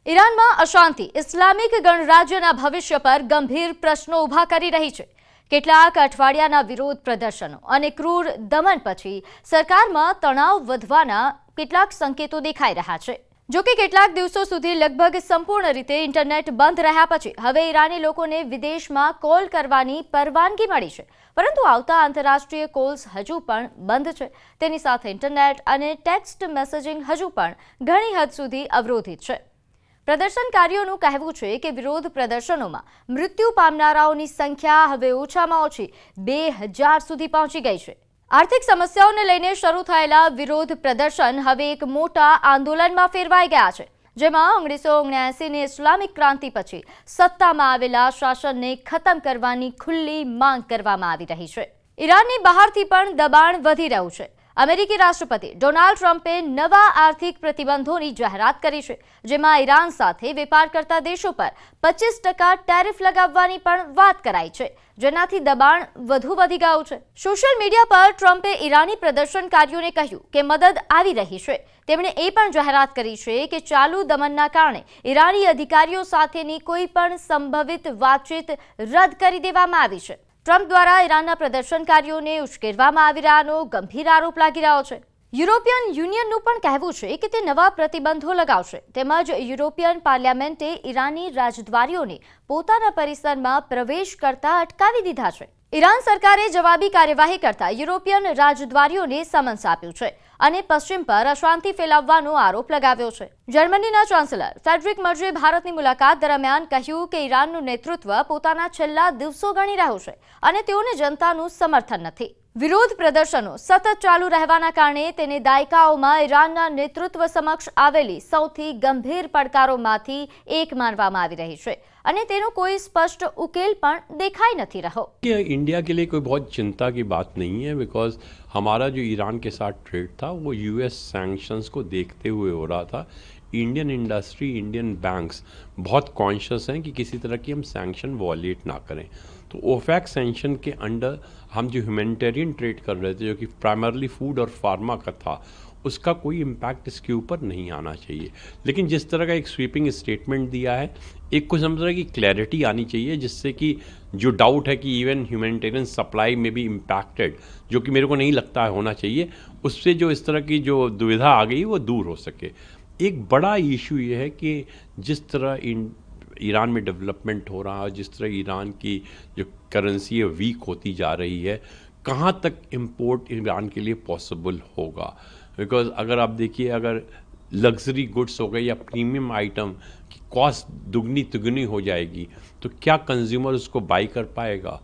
ઈરાનમાં અશાંતિ ઇસ્લામિક ગણરાજ્યના ભવિષ્ય પર ગંભીર પ્રશ્નો ઊભા કરી રહી છે। કેટલાક અઠવાડિયાના વિરોધ પ્રદર્શનો અને ક્રૂર દમન પછી સરકારમાં તણાવ વધવાના કેટલાક સંકેતો દેખાઈ રહ્યા છે। જો કે કેટલાક દિવસો સુધી લગભગ સંપૂર્ણ રીતે ઇન્ટરનેટ બંધ રહ્યા પછી હવે ઈરાની લોકોને વિદેશમાં કોલ કરવાની પરવાનગી મળી છે, પરંતુ આવતા આંતરરાષ્ટ્રીય કોલ્સ હજુ પણ બંધ છે। તેની સાથે ઇન્ટરનેટ અને ટેક્સ્ટ મેસેજિંગ હજુ પણ ઘણી હદ સુધી અવરોધિત છે। પ્રદર્શનકારીઓનું કહેવું છે કે વિરોધ પ્રદર્શનોમાં મૃત્યુ પામનારાઓની સંખ્યા હવે ઓછામાં ઓછી 2000 સુધી પહોંચી ગઈ છે। આર્થિક સમસ્યાઓને લઈને શરૂ થયેલા વિરોધ પ્રદર્શન હવે એક મોટા આંદોલનમાં ફેરવાઈ ગયા છે, જેમાં 1979ની ઇસ્લામિક ક્રાંતિ પછી સત્તામાં આવેલા શાસનને ખતમ કરવાની ખુલ્લી માંગ કરવામાં આવી રહી છે। ઈરાનની બહારથી પણ દબાણ વધી રહ્યું છે। અમેરિકી રાષ્ટ્રપતિ ડોનાલ્ડ ટ્રમ્પે નવા આર્થિક પ્રતિબંધોની જાહેરાત કરી છે, જેમાં ઈરાન સાથે વેપાર કરતા દેશો પર 25% ટેરિફ લગાવવાની પણ વાત કરાઈ છે, જેનાથી દબાણ વધુ વધી ગયું છે। સોશિયલ મીડિયા પર ટ્રમ્પે ઈરાની પ્રદર્શનકારીઓને કહ્યું કે મદદ આવી રહી છે। તેમણે એ પણ જાહેરાત કરી છે કે ચાલુ દમનના કારણે ઈરાની અધિકારીઓ સાથેની કોઈ પણ સંભવિત વાતચીત રદ કરી દેવામાં આવી છે। ટ્રમ્પ દ્વારા ઈરાનના પ્રદર્શનકારીઓને ઉશ્કેરવામાં આવી રહ્યાનો ગંભીર આરોપ લાગી રહ્યો છે। યુરોપિયન યુનિયનનું પણ કહેવું છે કે તે નવા પ્રતિબંધો લગાવશે, તેમજ યુરોપિયન પાર્લામેન્ટે ઈરાની રાજદ્વારીઓને પોતાના પરિસરમાં પ્રવેશ કરતા અટકાવી દીધા છે। ઈરાન સરકારે જવાબી કાર્યવાહી કરતા યુરોપિયન રાજદ્વારીઓને સમન્સ આપ્યું છે અને પશ્ચિમ પર અશાંતિ ફેલાવવાનો આરોપ લગાવ્યો છે। જર્મનીના ચાન્સેલર ફ્રેડરિક મર્ઝે ભારતની મુલાકાત દરમિયાન કહ્યું કે ઈરાનનું નેતૃત્વ પોતાના છેલ્લા દિવસો ગણી રહ્યું છે અને તેઓને જનતાનું સમર્થન નથી। વિરોધ પ્રદર્શનો સતત ચાલુ રહેવાના કારણે તેને દાયકાઓમાં ઈરાનના નેતૃત્વ સમક્ષ આવેલી સૌથી ગંભીર પડકારોમાંથી એક માનવામાં આવી રહી છે અને તેનો કોઈ સ્પષ્ટ ઉકેલ પણ દેખાઈ નથી રહ્યો। इंडिया के लिए कोई बहुत चिंता की बात नहीं है, बिकॉज हमारा जो ईरान के साथ ट्रेड था वो यूएस सैंक्शंस को देखते हुए हो रहा था। इंडियन इंडस्ट्री, इंडियन बैंक्स बहुत कॉन्शियस हैं कि किसी तरह की हम सैंक्शन वॉलेट ना करें। तो ओफेक सैंक्शन के अंडर हम जो ह्यूमैनिटेरियन ट्रेड कर रहे थे, जो कि प्राइमरली फूड और फार्मा का था, उसका कोई इम्पैक्ट इसके ऊपर नहीं आना चाहिए। लेकिन जिस तरह का एक स्वीपिंग स्टेटमेंट दिया है, एक कुछ हम तरह की क्लैरिटी आनी चाहिए, जिससे कि जो डाउट है कि इवन ह्यूमैनिटेरियन सप्लाई में भी इम्पैक्टेड, जो कि मेरे को नहीं लगता है होना चाहिए, उससे जो इस तरह की जो दुविधा आ गई वो दूर हो सके। एक बड़ा इशू ये है कि जिस तरह ईरान में डेवलपमेंट हो रहा है, जिस तरह ईरान की जो करेंसी है वीक होती जा रही है, कहाँ तक इम्पोर्ट ईरान के लिए पॉसिबल होगा। बिकॉज अगर आप देखिए, अगर लग्जरी गुड्स हो गए या प्रीमियम आइटम की कॉस्ट दुगनी तिगुनी हो जाएगी, तो क्या कंज्यूमर उसको बाई कर पाएगा।